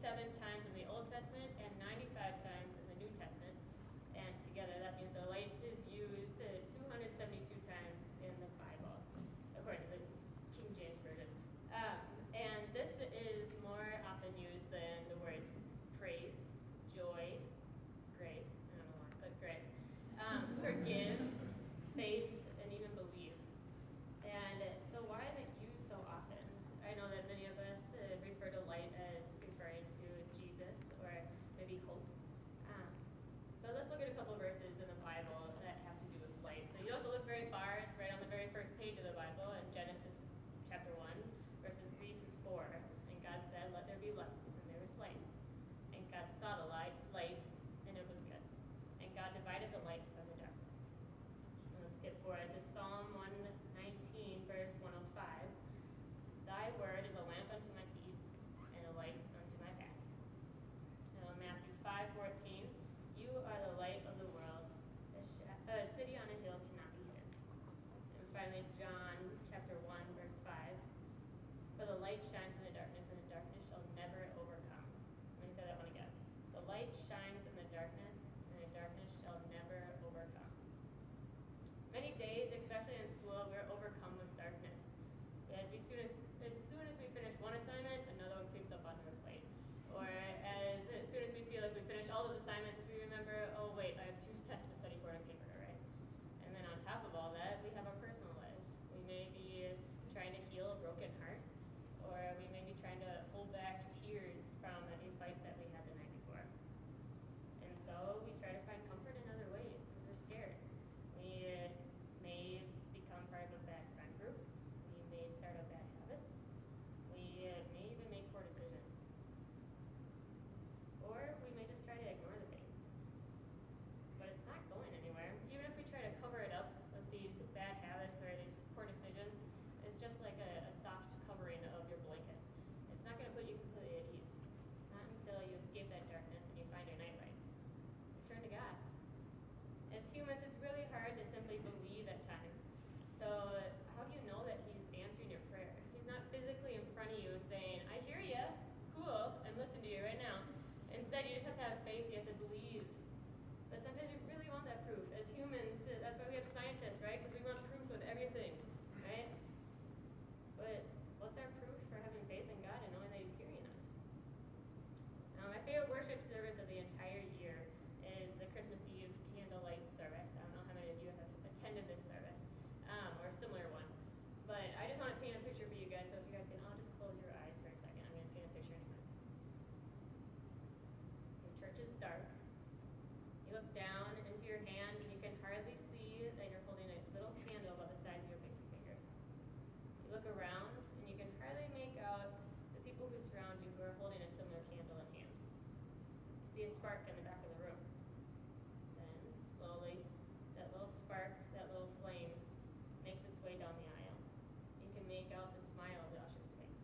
47 times in the Old Testament and 95 times in the New Testament. And together that means the light is used 272 times in the Bible, according to the King James Version. And this is more often used than the words praise, joy, grace, I don't know why, but grace, forgive, faith, and even believe. And so why is it used so often? I know that many of us refer to light as referring to Jesus or maybe hope. But let's look at a couple of verses in the Bible that have to do with light. So you don't have to look very far. It's right on the very first page of the Bible in Genesis chapter 1, verses 3 through 4. And God said, "Let there be light," and there was light. And God saw the light, and it was good. And God divided the light from the darkness. And let's skip forward to Psalm 119, verse 105. Thy word is a lamp unto my feet and a light unto my path. And Matthew 5:14, you are the light of the world. A city on a hill cannot be hidden. And finally, John chapter 1, verse 5. For the light shines in the darkness, and the darkness shall never overcome. Let me say that one again. The light shines in the darkness, and the darkness shall never overcome. Many days, especially in school, we're overcome with darkness. As soon as we finish one assignment, another one creeps up onto our plate. Or as soon as we feel like we finished all those assignments, we remember, oh wait, I have 2 tests to study for and a paper to write. And then on top of all that, we have our personal lives. We may be trying to heal a broken heart, or we may be trying to hold back tears from a fight that we had the night before. And so we try to find comfort in other ways because we're scared. We may become part of a bad friend group. We may start up bad habits. We may even make poor decisions. Or we may just try to ignore the pain. But it's not going anywhere. Even if we try to cover it up with these bad habits or these poor decisions, it's just like a soft covering of your blankets. It's not going to put you completely at ease. Not until you escape that darkness and you find your nightlight. Turn to God. As humans, it's really hard to simply believe at times. So how do you know that He's answering your prayer? He's not physically in front of you saying, I hear you, cool, I'm listening to you right now. Instead, you just have to have faith, you have to believe. But sometimes you really want that proof. As humans, that's why we have scientists, right? Because we want proof of everything, right? But what's our proof for having faith in God and knowing that He's hearing us? Now, my favorite worship service of the entire year is the Christmas Eve candlelight service. I don't know how many of you have attended this service, or a similar one. But I just want to paint a picture for you guys, so if you guys can all just close your eyes for a second. I'm going to paint a picture anyway. Your church is dark. You look down into your hand, and you can hardly see that you're holding a little candle about the size of your pinky finger. You look around, and you can hardly make out the people who surround you who are holding a similar candle in hand. You see a spark in the back of the room. Then, slowly, that little spark, that little flame, makes its way down the aisle. You can make out the smile of the usher's face.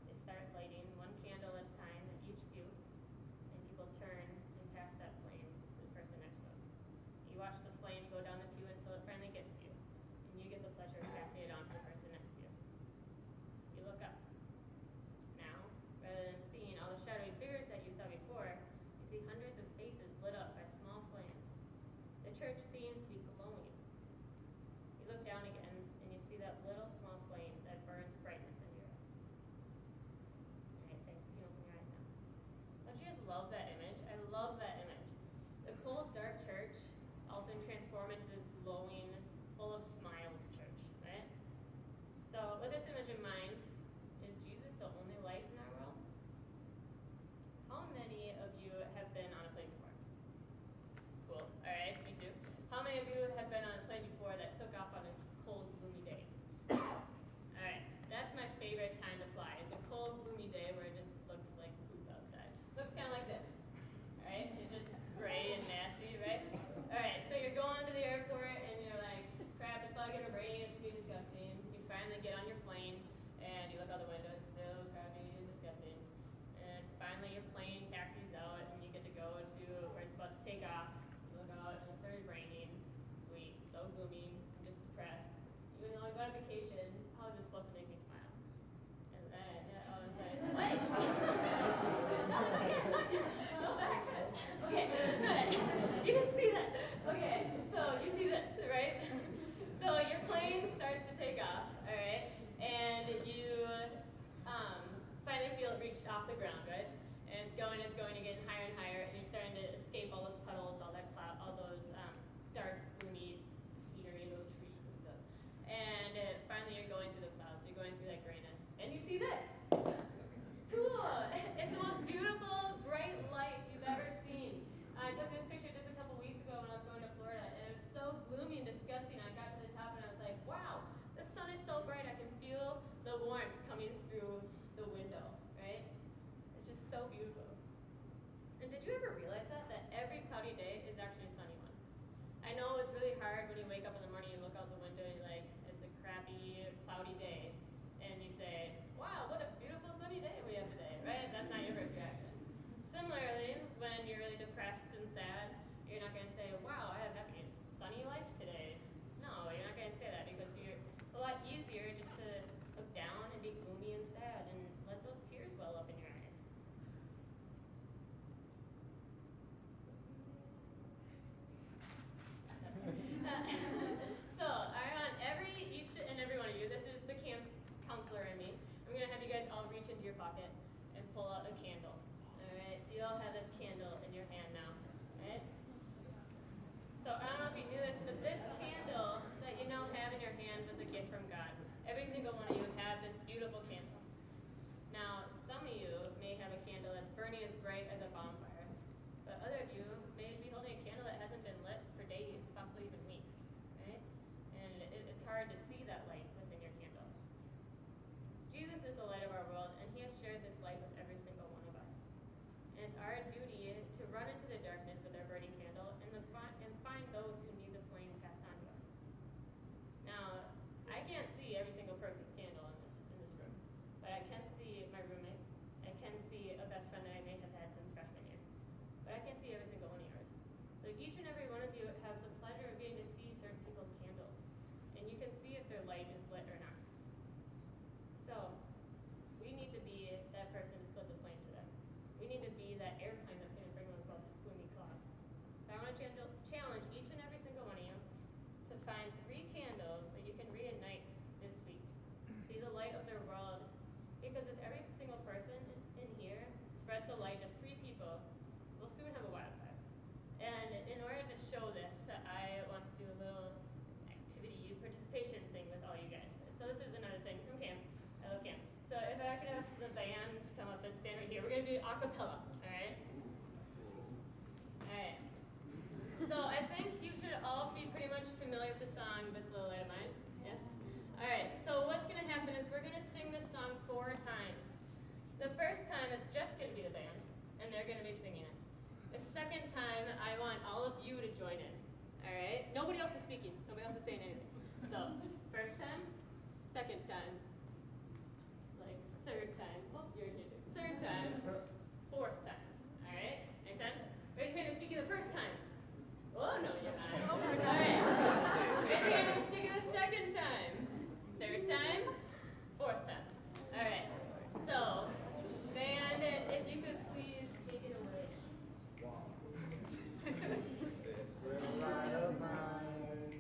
They start lighting one candle at a time at each pew, and people turn and pass that flame to the person next to them. You watch the flame go down the pew until it finally gets to you, and you get the pleasure of passing it on to the person next to you. You look up. Now, rather than seeing all the shadowy figures that you saw before, you see hundreds of faces lit up by small flames. The church seems to be glowing. You look down again, and you see that little small flame that burns brightness into your eyes. All right, thanks. You can open your eyes now. Don't you just love that image? I love that image. The cold, dark church also transformed into this glowing, full of smiles church, right? So with this image in mind, is Jesus the only light in our world? How many of you have been on a plane before? Cool. All right, me too. How many of you have been on a plane before that took off on a cold, gloomy day? All right, that's my favorite time to fly. It's a cold, gloomy day where it just looks like poop outside. Looks kind of like this. All right, it's just gray and nasty, right? All right, so you're going to the airport and you're like, crap, it's probably gonna rain. It's gonna be disgusting. You finally get on your plane. And So I want each and every one of you, this is the camp counselor in me. I'm going to have you guys all reach into your pocket and pull out a candle. All right, so you all have this candle in your hand now. All right? So I don't know if you knew this, but this candle that you now have in your hands was a gift from God. Every single one of you have this beautiful candle. Now, some of you may have a candle that's burning as bright as a bonfire, but other of you may be holding a candle that hasn't been lit for days, possibly even weeks, right? And it's hard to see that light within your candle. Jesus is the light of our world, and he has shared this light with every single one of us. And it's our duty to run into the darkness with our burning candle and find those who need the flame passed on to us. Now, I can't see every single person's candle in this room, but I can see my roommates. I can see a best friend that I may have had since freshman year, but I can't see every single one of yours. So each and every one of you has the pleasure of getting to see certain people's candles, and you can see if their light is lit or not. So we need to be that person to split the flame to them. We need to be that airplane that's going to bring them above gloomy clouds. So I want to challenge each and every single one of you to find 3 candles that you can reignite this week. Be the light of their world. Because if every single person in here spreads the light to 3 people, we'll soon have a wildfire. And in order to show this, I want to do a little activity participation thing with all you guys. So this is another thing from camp. I love camp. So if I could have the band come up and stand right here, we're going to do a cappella, all right? All right. So I think you should all be pretty much familiar with the song, This Little Light of Mine. Yes? All right, so what's going to happen is we're going to sing this song 4 times. The first time, it's just going to be the band, and they're going to be singing it. The second time, I want all of you to join in, all right? Nobody else is speaking. Nobody else is saying anything. So, first time, second time, like third time. Oh, you're here too. Third time, fourth time, all right? Make sense? Raise your hand who's speaking the first time. Oh, no, you're not. All right. Raise your hand who's speaking the second time. Third time, fourth time. All right. So, band, if you could please take it away. This little light of mine,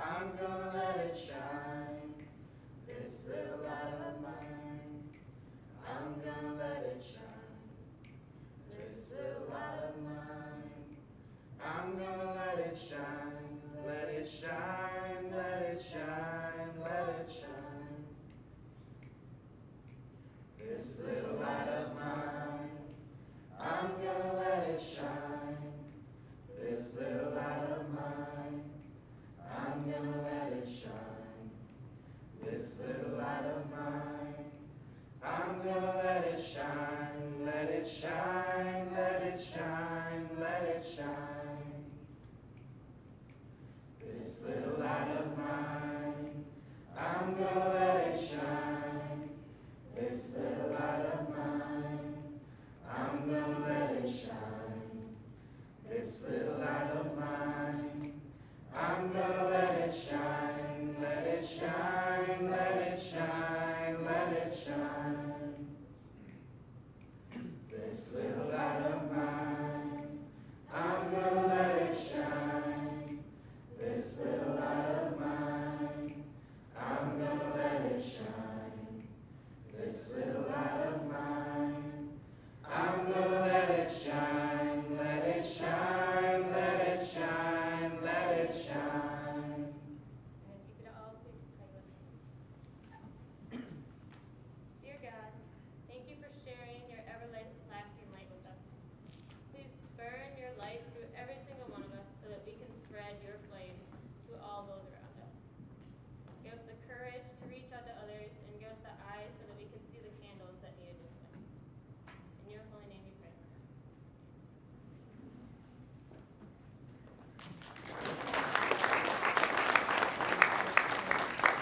I'm gonna let it shine. This little light of mine, I'm gonna let it shine. This little light of mine, I'm gonna let it shine. Let it shine, let it shine, let it shine. This little light of mine, I'm gonna let it shine. This little light of mine, I'm gonna let it shine. This little light of mine, I'm gonna let it shine. Let it shine, let it shine, let it shine. This little light of mine, I'm gonna let it shine. This little light of mine, I'm gonna let it shine. This little light of mine, I'm gonna let it shine. Let it shine, let it shine, let it shine. This little light of mine, I'm gonna let it shine. This little light of mine, I'm gonna let it shine. This little light of mine, I'm gonna let it shine. Let it shine, let it shine, let it shine. And if you could all please pray with me. Dear God, thank you for sharing your everlasting light with us. Please burn your light through every single one of us so that we can spread your flame to all those around us. Give us the courage to reach out to others and give us the eyes so that we can see the candles that need your flame. In your holy name we pray.